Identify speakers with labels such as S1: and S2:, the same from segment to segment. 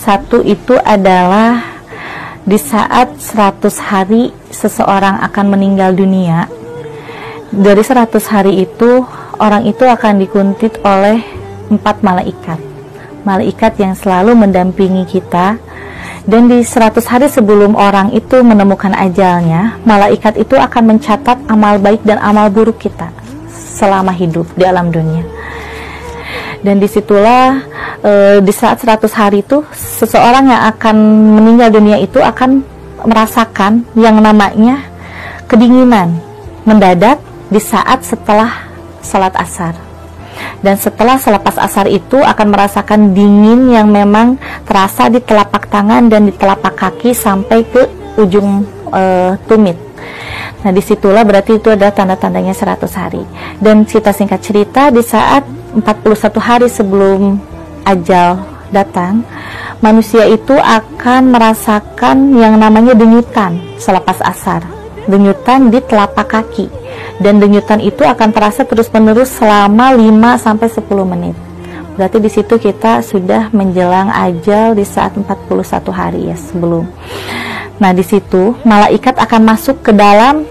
S1: satu itu adalah di saat 100 hari seseorang akan meninggal dunia. Dari 100 hari itu, orang itu akan dikuntit oleh 4 malaikat. Malaikat yang selalu mendampingi kita. Dan di 100 hari sebelum orang itu menemukan ajalnya, malaikat itu akan mencatat amal baik dan amal buruk kita selama hidup di alam dunia. Dan disitulah di saat 100 hari itu, seseorang yang akan meninggal dunia itu akan merasakan yang namanya kedinginan mendadak di saat setelah salat asar. Dan setelah selepas asar itu akan merasakan dingin yang memang terasa di telapak tangan dan di telapak kaki sampai ke ujung tumit. Nah, disitulah berarti itu adalah tanda-tandanya 100 hari. Dan kita singkat cerita, di saat 41 hari sebelum ajal datang, manusia itu akan merasakan yang namanya denyutan selepas asar. Denyutan di telapak kaki. Dan denyutan itu akan terasa terus-menerus selama 5-10 menit. Berarti di situ kita sudah menjelang ajal di saat 41 hari ya sebelum. Nah, di situ malaikat akan masuk ke dalam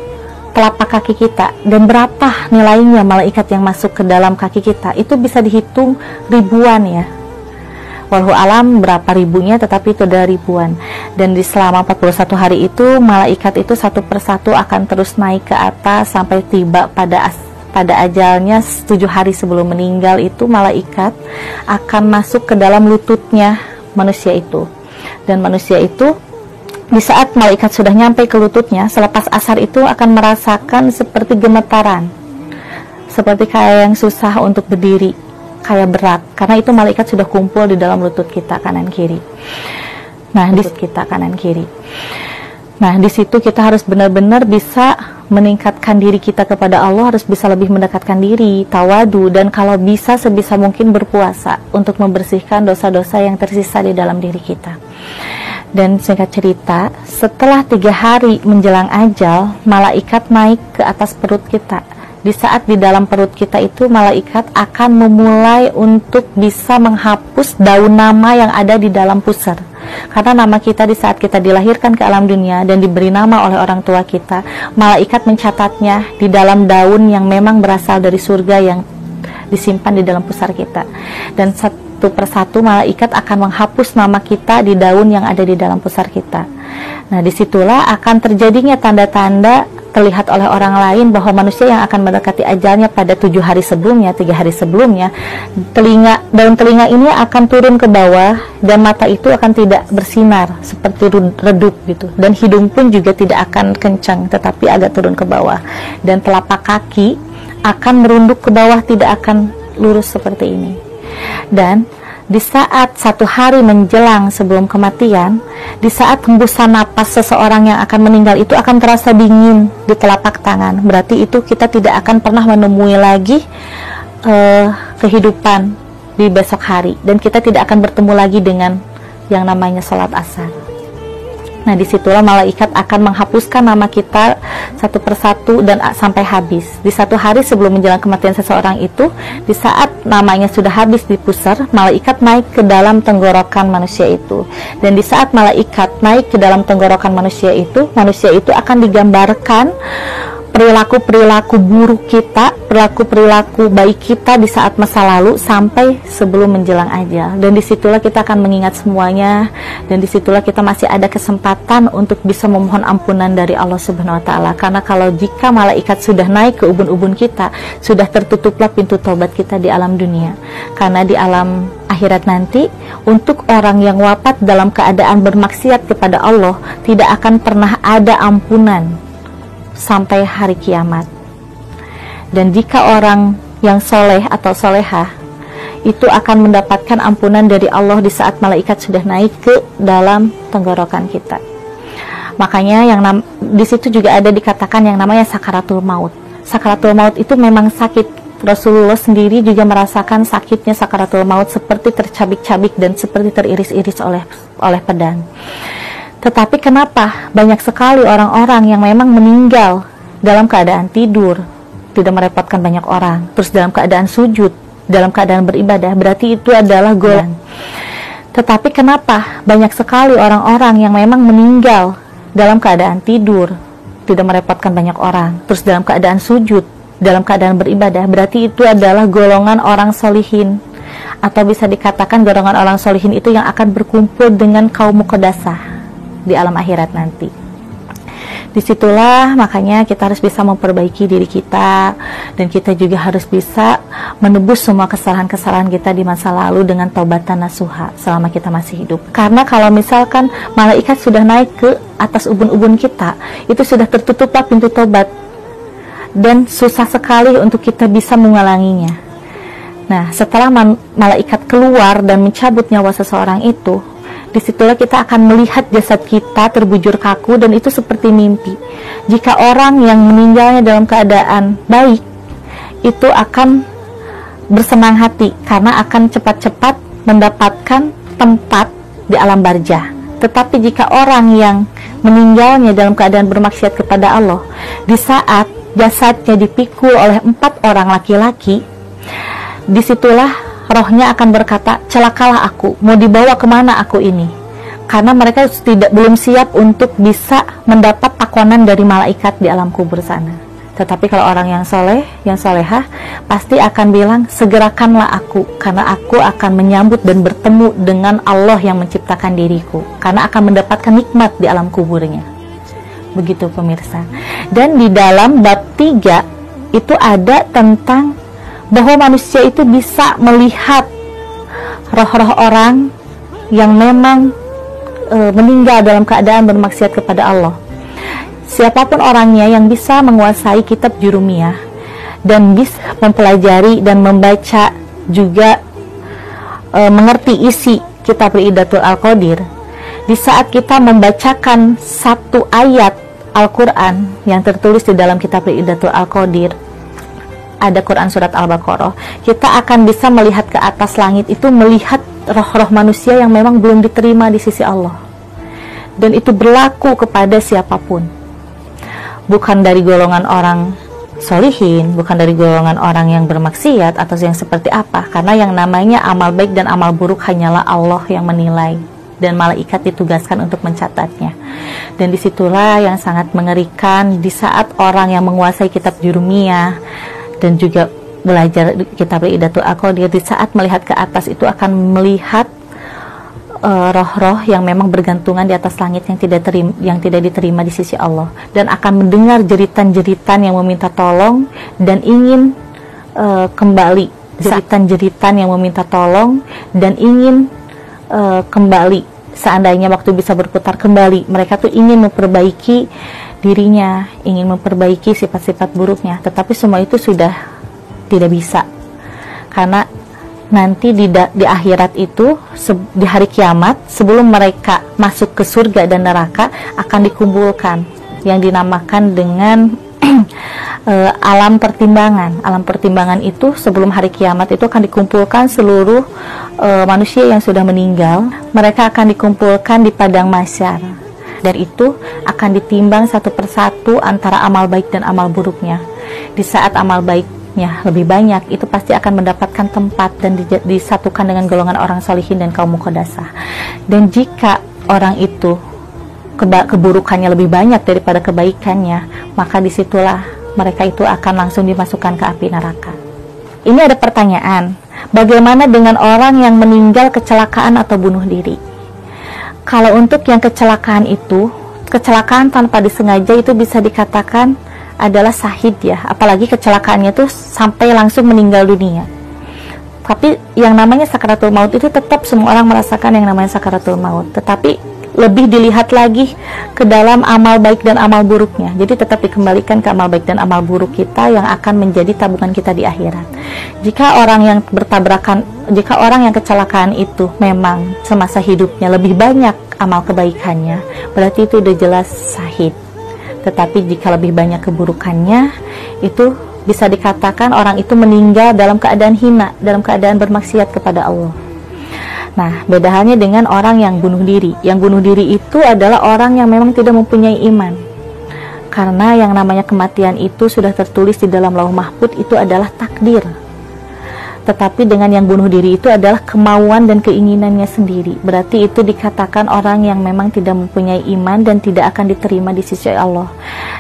S1: telapak kaki kita. Dan berapa nilainya malaikat yang masuk ke dalam kaki kita? Itu bisa dihitung ribuan ya. Wallahu alam berapa ribunya, tetapi itu ada ribuan. Dan di selama 41 hari itu, malaikat itu satu persatu akan terus naik ke atas sampai tiba pada ajalnya 7 hari sebelum meninggal itu, malaikat akan masuk ke dalam lututnya manusia itu. Dan manusia itu di saat malaikat sudah nyampe ke lututnya, selepas asar itu akan merasakan seperti gemetaran, seperti kayak yang susah untuk berdiri, kayak berat, karena itu malaikat sudah kumpul di dalam lutut kita kanan kiri. Nah, di kita kanan kiri. Nah, di situ kita harus benar-benar bisa meningkatkan diri kita kepada Allah, harus bisa lebih mendekatkan diri, tawadu, dan kalau bisa sebisa mungkin berpuasa untuk membersihkan dosa-dosa yang tersisa di dalam diri kita. Dan singkat cerita, setelah 3 hari menjelang ajal, malaikat naik ke atas perut kita. Di saat di dalam perut kita itu, malaikat akan memulai untuk bisa menghapus daun nama yang ada di dalam pusar. Karena nama kita di saat kita dilahirkan ke alam dunia dan diberi nama oleh orang tua kita, malaikat mencatatnya di dalam daun yang memang berasal dari surga yang disimpan di dalam pusar kita. Dan satu persatu malaikat akan menghapus nama kita di daun yang ada di dalam pusar kita. Nah, disitulah akan terjadinya tanda-tanda terlihat oleh orang lain bahwa manusia yang akan mendekati ajalnya pada 7 hari sebelumnya, 3 hari sebelumnya, daun telinga ini akan turun ke bawah dan mata itu akan tidak bersinar seperti redup gitu, dan hidung pun juga tidak akan kencang tetapi agak turun ke bawah, dan telapak kaki akan merunduk ke bawah, tidak akan lurus seperti ini. Dan di saat 1 hari menjelang sebelum kematian, di saat hembusan napas seseorang yang akan meninggal itu akan terasa dingin di telapak tangan. Berarti itu kita tidak akan pernah menemui lagi kehidupan di besok hari, dan kita tidak akan bertemu lagi dengan yang namanya salat asar. Nah, disitulah malaikat akan menghapuskan nama kita satu persatu dan sampai habis. Di 1 hari sebelum menjelang kematian seseorang itu, di saat namanya sudah habis di pusar, malaikat naik ke dalam tenggorokan manusia itu. Dan di saat malaikat naik ke dalam tenggorokan manusia itu akan digambarkan perilaku-perilaku buruk kita, perilaku-perilaku baik kita di saat masa lalu sampai sebelum menjelang ajal. Dan disitulah kita akan mengingat semuanya, dan disitulah kita masih ada kesempatan untuk bisa memohon ampunan dari Allah Subhanahu Wa Taala. Karena kalau jika malaikat sudah naik ke ubun-ubun kita, sudah tertutuplah pintu taubat kita di alam dunia. Karena di alam akhirat nanti, untuk orang yang wafat dalam keadaan bermaksiat kepada Allah, tidak akan pernah ada ampunan sampai hari kiamat. Dan jika orang yang soleh atau solehah itu akan mendapatkan ampunan dari Allah di saat malaikat sudah naik ke dalam tenggorokan kita. Makanya di situ juga ada dikatakan yang namanya sakaratul maut. Sakaratul maut itu memang sakit. Rasulullah sendiri juga merasakan sakitnya sakaratul maut, seperti tercabik-cabik dan seperti teriris-iris oleh pedang. Tetapi kenapa banyak sekali orang-orang yang memang meninggal dalam keadaan tidur, tidak merepotkan banyak orang, terus dalam keadaan sujud, dalam keadaan beribadah, berarti itu adalah golongan. Tetapi kenapa banyak sekali orang-orang yang memang meninggal dalam keadaan tidur, tidak merepotkan banyak orang, terus dalam keadaan sujud, dalam keadaan beribadah? Berarti itu adalah golongan orang solihin, atau bisa dikatakan golongan orang solihin itu yang akan berkumpul dengan kaum muqaddasah di alam akhirat nanti. Disitulah makanya kita harus bisa memperbaiki diri kita, dan kita juga harus bisa menebus semua kesalahan-kesalahan kita di masa lalu dengan taubatan nasuha selama kita masih hidup. Karena kalau misalkan malaikat sudah naik ke atas ubun-ubun kita, itu sudah tertutuplah pintu tobat, dan susah sekali untuk kita bisa mengulanginya. Nah, setelah malaikat keluar dan mencabut nyawa seseorang itu, disitulah kita akan melihat jasad kita terbujur kaku, dan itu seperti mimpi. Jika orang yang meninggalnya dalam keadaan baik, itu akan bersenang hati karena akan cepat-cepat mendapatkan tempat di alam barzah. Tetapi jika orang yang meninggalnya dalam keadaan bermaksiat kepada Allah, di saat jasadnya dipikul oleh 4 orang laki-laki, disitulah rohnya akan berkata, celakalah aku, mau dibawa kemana aku ini? Karena mereka belum siap untuk bisa mendapat takwanan dari malaikat di alam kubur sana. Tetapi kalau orang yang soleh, yang solehah, pasti akan bilang, segerakanlah aku, karena aku akan menyambut dan bertemu dengan Allah yang menciptakan diriku, karena akan mendapatkan nikmat di alam kuburnya. Begitu pemirsa. Dan di dalam bab 3 itu ada tentang bahwa manusia itu bisa melihat roh-roh orang yang memang meninggal dalam keadaan bermaksiat kepada Allah. Siapapun orangnya yang bisa menguasai kitab Jurumiyah dan bisa mempelajari dan membaca juga mengerti isi kitab Ri'idatul Al-Qadir, di saat kita membacakan satu ayat Al-Quran yang tertulis di dalam kitab Ri'idatul Al-Qadir, ada Quran surat Al-Baqarah, kita akan bisa melihat ke atas langit itu, melihat roh-roh manusia yang memang belum diterima di sisi Allah. Dan itu berlaku kepada siapapun, bukan dari golongan orang solihin, bukan dari golongan orang yang bermaksiat atau yang seperti apa, karena yang namanya amal baik dan amal buruk hanyalah Allah yang menilai, dan malaikat ditugaskan untuk mencatatnya. Dan disitulah yang sangat mengerikan, di saat orang yang menguasai kitab Jurumiyah dan juga belajar kitab Ri'idatul Al-Qadir, di saat melihat ke atas itu akan melihat roh-roh yang memang bergantungan di atas langit yang tidak diterima di sisi Allah, dan akan mendengar jeritan-jeritan yang meminta tolong dan ingin kembali, jeritan-jeritan yang meminta tolong dan ingin kembali. Seandainya waktu bisa berputar kembali, mereka tuh ingin memperbaiki dirinya, ingin memperbaiki sifat-sifat buruknya, tetapi semua itu sudah tidak bisa, karena nanti di akhirat itu, di hari kiamat, sebelum mereka masuk ke surga dan neraka, akan dikumpulkan yang dinamakan dengan alam pertimbangan. Alam pertimbangan itu sebelum hari kiamat itu akan dikumpulkan seluruh manusia yang sudah meninggal. Mereka akan dikumpulkan di padang mahsyar, dan itu akan ditimbang satu persatu antara amal baik dan amal buruknya. Di saat amal baiknya lebih banyak, itu pasti akan mendapatkan tempat dan disatukan dengan golongan orang solihin dan kaum muqaddasah. Dan jika orang itu keburukannya lebih banyak daripada kebaikannya, maka disitulah mereka itu akan langsung dimasukkan ke api neraka. Ini ada pertanyaan, bagaimana dengan orang yang meninggal kecelakaan atau bunuh diri? Kalau untuk yang kecelakaan itu, kecelakaan tanpa disengaja itu bisa dikatakan adalah syahid ya, apalagi kecelakaannya itu sampai langsung meninggal dunia. Tapi yang namanya sakaratul maut itu tetap semua orang merasakan yang namanya sakaratul maut, tetapi lebih dilihat lagi ke dalam amal baik dan amal buruknya. Jadi tetap dikembalikan ke amal baik dan amal buruk kita yang akan menjadi tabungan kita di akhirat. Jika orang yang jika orang yang kecelakaan itu memang semasa hidupnya lebih banyak amal kebaikannya, berarti itu udah jelas syahid. Tetapi jika lebih banyak keburukannya, itu bisa dikatakan orang itu meninggal dalam keadaan hina, dalam keadaan bermaksiat kepada Allah. Nah, beda halnya dengan orang yang bunuh diri. Yang bunuh diri itu adalah orang yang memang tidak mempunyai iman. Karena yang namanya kematian itu sudah tertulis di dalam Lauh Mahfuz, itu adalah takdir. Tetapi dengan yang bunuh diri itu adalah kemauan dan keinginannya sendiri. Berarti itu dikatakan orang yang memang tidak mempunyai iman dan tidak akan diterima di sisi Allah.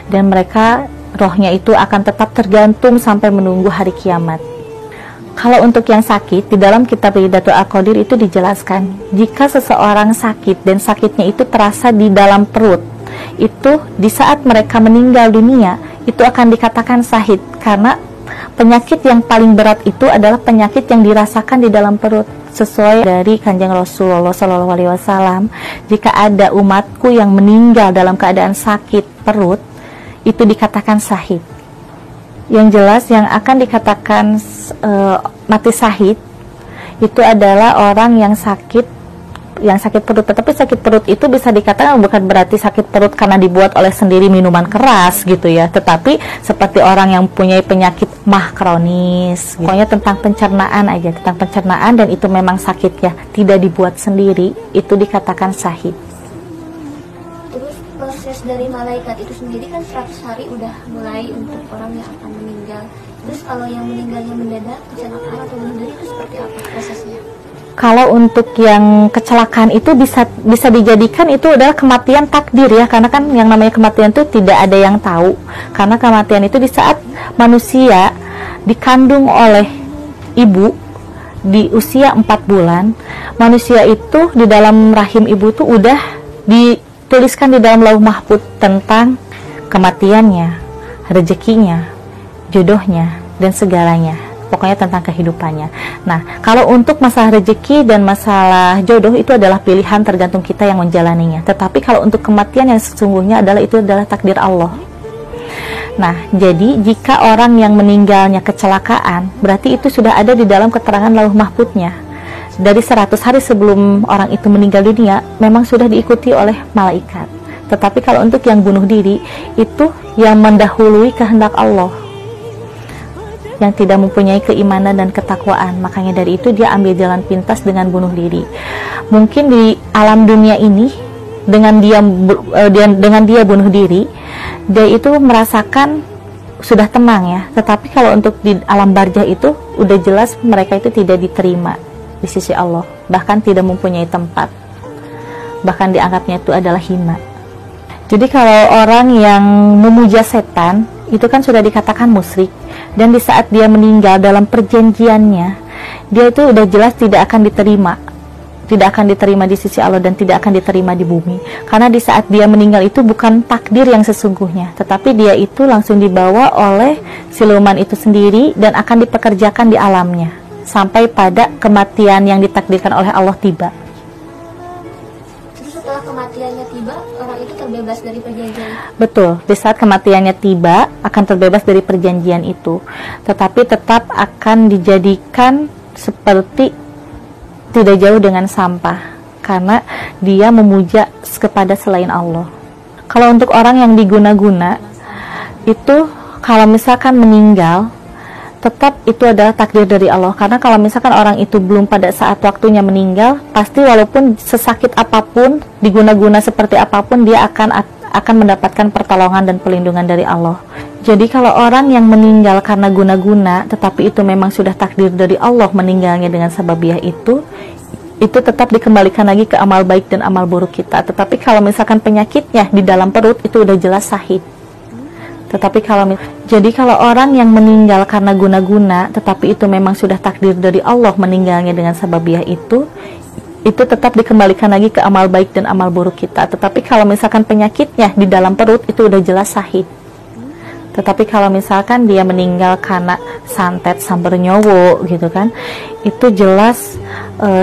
S1: Dan mereka rohnya itu akan tetap tergantung sampai menunggu hari kiamat. Kalau untuk yang sakit, di dalam kitab Hidayatul Aqadir itu dijelaskan, jika seseorang sakit dan sakitnya itu terasa di dalam perut, itu di saat mereka meninggal dunia, itu akan dikatakan syahid, karena penyakit yang paling berat itu adalah penyakit yang dirasakan di dalam perut. Sesuai dari Kanjeng Rasulullah SAW, jika ada umatku yang meninggal dalam keadaan sakit perut, itu dikatakan syahid. Yang jelas yang akan dikatakan mati syahid itu adalah orang yang sakit perut. Tetapi sakit perut itu bisa dikatakan bukan berarti sakit perut karena dibuat oleh sendiri minuman keras gitu ya, tetapi seperti orang yang punya penyakit mah kronis gitu. Pokoknya tentang pencernaan aja, tentang pencernaan, dan itu memang sakit ya, tidak dibuat sendiri, itu dikatakan syahid.
S2: Terus proses dari malaikat itu sendiri kan 100 hari udah mulai untuk orang yang akan meninggal. Terus kalau yang meninggalnya mendadak, kecelakaan atau bunuh diri itu seperti apa prosesnya?
S1: Kalau untuk yang kecelakaan itu bisa dijadikan itu adalah kematian takdir ya, karena kan yang namanya kematian itu tidak ada yang tahu. Karena kematian itu di saat manusia dikandung oleh ibu di usia 4 bulan, manusia itu di dalam rahim ibu itu udah dituliskan di dalam lauh mahfuz tentang kematiannya, rezekinya, jodohnya, dan segalanya. Pokoknya tentang kehidupannya. Nah, kalau untuk masalah rezeki dan masalah jodoh itu adalah pilihan tergantung kita yang menjalaninya. Tetapi kalau untuk kematian yang sesungguhnya itu adalah takdir Allah. Nah, jadi jika orang yang meninggalnya kecelakaan, berarti itu sudah ada di dalam keterangan lauh mahfuznya. Dari 100 hari sebelum orang itu meninggal dunia, memang sudah diikuti oleh malaikat. Tetapi kalau untuk yang bunuh diri, itu yang mendahului kehendak Allah, yang tidak mempunyai keimanan dan ketakwaan. Makanya dari itu dia ambil jalan pintas dengan bunuh diri. Mungkin di alam dunia ini dengan dia bunuh diri, dia itu merasakan sudah tenang ya. Tetapi kalau untuk di alam barzah itu udah jelas mereka itu tidak diterima di sisi Allah, bahkan tidak mempunyai tempat, bahkan dianggapnya itu adalah hina. Jadi kalau orang yang memuja setan itu kan sudah dikatakan musyrik, dan di saat dia meninggal dalam perjanjiannya, dia itu udah jelas tidak akan diterima di sisi Allah dan tidak akan diterima di bumi. Karena di saat dia meninggal itu bukan takdir yang sesungguhnya, tetapi dia itu langsung dibawa oleh siluman itu sendiri dan akan dipekerjakan di alamnya sampai pada kematian yang ditakdirkan oleh Allah tiba.
S2: Setelah kematiannya tiba, orang itu terbebas dari perjanjian.
S1: Betul, di saat kematiannya tiba akan terbebas dari perjanjian itu, tetapi tetap akan dijadikan seperti tidak jauh dengan sampah karena dia memuja kepada selain Allah. Kalau untuk orang yang diguna-guna itu, kalau misalkan meninggal, tetap itu adalah takdir dari Allah. Karena kalau misalkan orang itu belum pada saat waktunya meninggal, pasti walaupun sesakit apapun, diguna-guna seperti apapun, dia akan mendapatkan pertolongan dan perlindungan dari Allah. Jadi kalau orang yang meninggal karena guna-guna, tetapi itu memang sudah takdir dari Allah meninggalnya dengan sababiah itu tetap dikembalikan lagi ke amal baik dan amal buruk kita. Tetapi kalau misalkan penyakitnya di dalam perut, itu udah jelas syahid. Tetapi kalau orang yang meninggal karena guna-guna, tetapi itu memang sudah takdir dari Allah meninggalnya dengan sababiah itu tetap dikembalikan lagi ke amal baik dan amal buruk kita. Tetapi kalau misalkan penyakitnya di dalam perut, itu udah jelas syahid. Tetapi kalau misalkan dia meninggal karena santet sambar nyowo gitu kan, itu jelas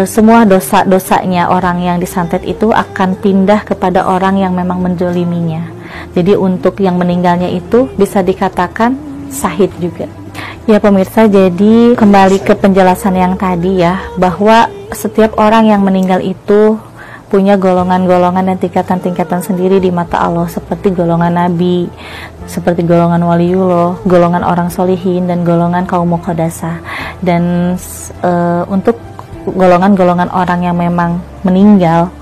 S1: semua dosa-dosanya orang yang disantet itu akan pindah kepada orang yang memang menzaliminya. Jadi untuk yang meninggalnya itu bisa dikatakan syahid juga. Ya pemirsa, jadi kembali ke penjelasan yang tadi ya, bahwa setiap orang yang meninggal itu punya golongan-golongan dan tingkatan-tingkatan sendiri di mata Allah, seperti golongan nabi, seperti golongan waliullah, golongan orang solihin, dan golongan kaum muqaddasah. Dan untuk golongan-golongan orang yang memang meninggal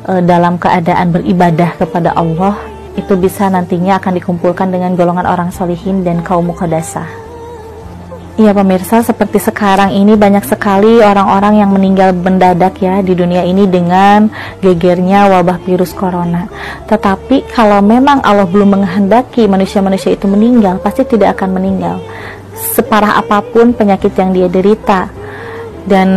S1: dalam keadaan beribadah kepada Allah, itu bisa nantinya akan dikumpulkan dengan golongan orang solihin dan kaum muqaddasah. Iya pemirsa, seperti sekarang ini banyak sekali orang-orang yang meninggal mendadak ya di dunia ini dengan gegernya wabah virus corona. Tetapi kalau memang Allah belum menghendaki manusia-manusia itu meninggal, pasti tidak akan meninggal. Separah apapun penyakit yang dia derita dan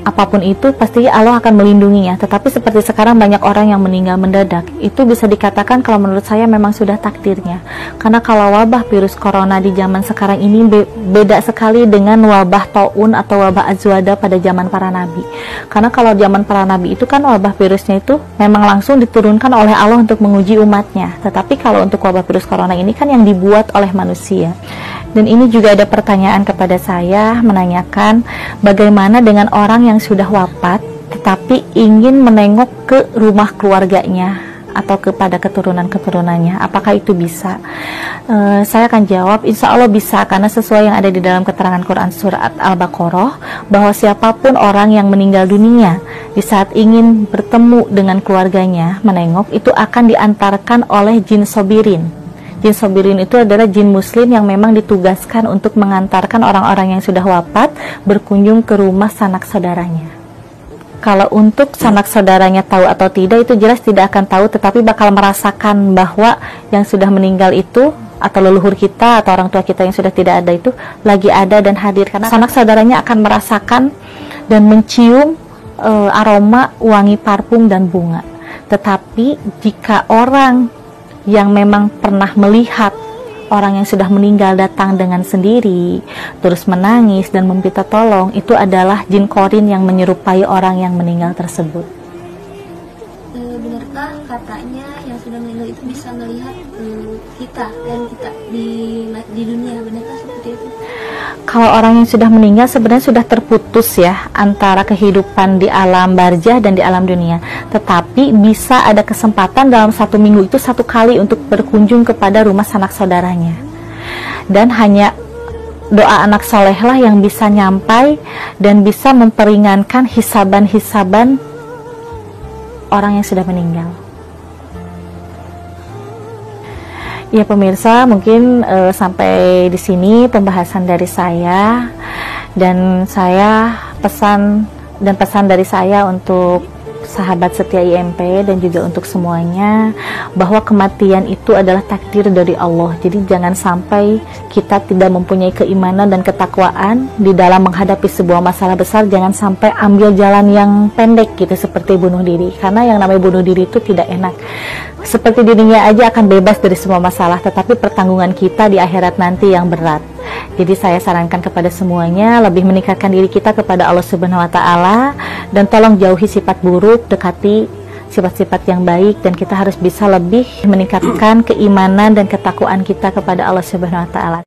S1: apapun itu pasti Allah akan melindunginya. Tetapi seperti sekarang banyak orang yang meninggal mendadak, itu bisa dikatakan kalau menurut saya memang sudah takdirnya. Karena kalau wabah virus corona di zaman sekarang ini beda sekali dengan wabah taun atau wabah azwada pada zaman para nabi. Karena kalau zaman para nabi itu kan wabah virusnya itu memang langsung diturunkan oleh Allah untuk menguji umatnya. Tetapi kalau untuk wabah virus corona ini kan yang dibuat oleh manusia. Dan ini juga ada pertanyaan kepada saya menanyakan bagaimana dengan orang yang sudah wafat tetapi ingin menengok ke rumah keluarganya atau kepada keturunan-keturunannya, apakah itu bisa? Saya akan jawab, insya Allah bisa, karena sesuai yang ada di dalam keterangan Quran surat Al-Baqarah bahwa siapapun orang yang meninggal dunia di saat ingin bertemu dengan keluarganya menengok, itu akan diantarkan oleh jin sobirin. Jin sobirin itu adalah jin muslim yang memang ditugaskan untuk mengantarkan orang-orang yang sudah wafat berkunjung ke rumah sanak saudaranya. Kalau untuk sanak saudaranya tahu atau tidak, itu jelas tidak akan tahu, tetapi bakal merasakan bahwa yang sudah meninggal itu atau leluhur kita atau orang tua kita yang sudah tidak ada itu lagi ada dan hadir, karena sanak saudaranya akan merasakan dan mencium aroma wangi parfum dan bunga. Tetapi jika orang yang memang pernah melihat orang yang sudah meninggal datang dengan sendiri, terus menangis dan meminta tolong, itu adalah jin korin yang menyerupai orang yang meninggal tersebut.
S2: Benarkah katanya yang sudah meninggal itu bisa melihat kita dan kita di dunia? Benarkah seperti itu?
S1: Kalau orang yang sudah meninggal sebenarnya sudah terputus ya antara kehidupan di alam barzah dan di alam dunia. Tetapi bisa ada kesempatan dalam 1 minggu itu 1 kali untuk berkunjung kepada rumah sanak saudaranya. Dan hanya doa anak soleh lah yang bisa nyampai dan bisa memperingankan hisaban-hisaban orang yang sudah meninggal. Ya pemirsa, mungkin sampai di sini pembahasan dari saya, dan saya pesan dari saya untuk sahabat setia IMP dan juga untuk semuanya, bahwa kematian itu adalah takdir dari Allah. Jadi jangan sampai kita tidak mempunyai keimanan dan ketakwaan di dalam menghadapi sebuah masalah besar. Jangan sampai ambil jalan yang pendek gitu, seperti bunuh diri, karena yang namanya bunuh diri itu tidak enak. Seperti dirinya aja akan bebas dari semua masalah, tetapi pertanggungan kita di akhirat nanti yang berat. Jadi saya sarankan kepada semuanya lebih meningkatkan diri kita kepada Allah Subhanahu wa taala, dan tolong jauhi sifat buruk, dekati sifat-sifat yang baik, dan kita harus bisa lebih meningkatkan keimanan dan ketakwaan kita kepada Allah Subhanahu wa taala.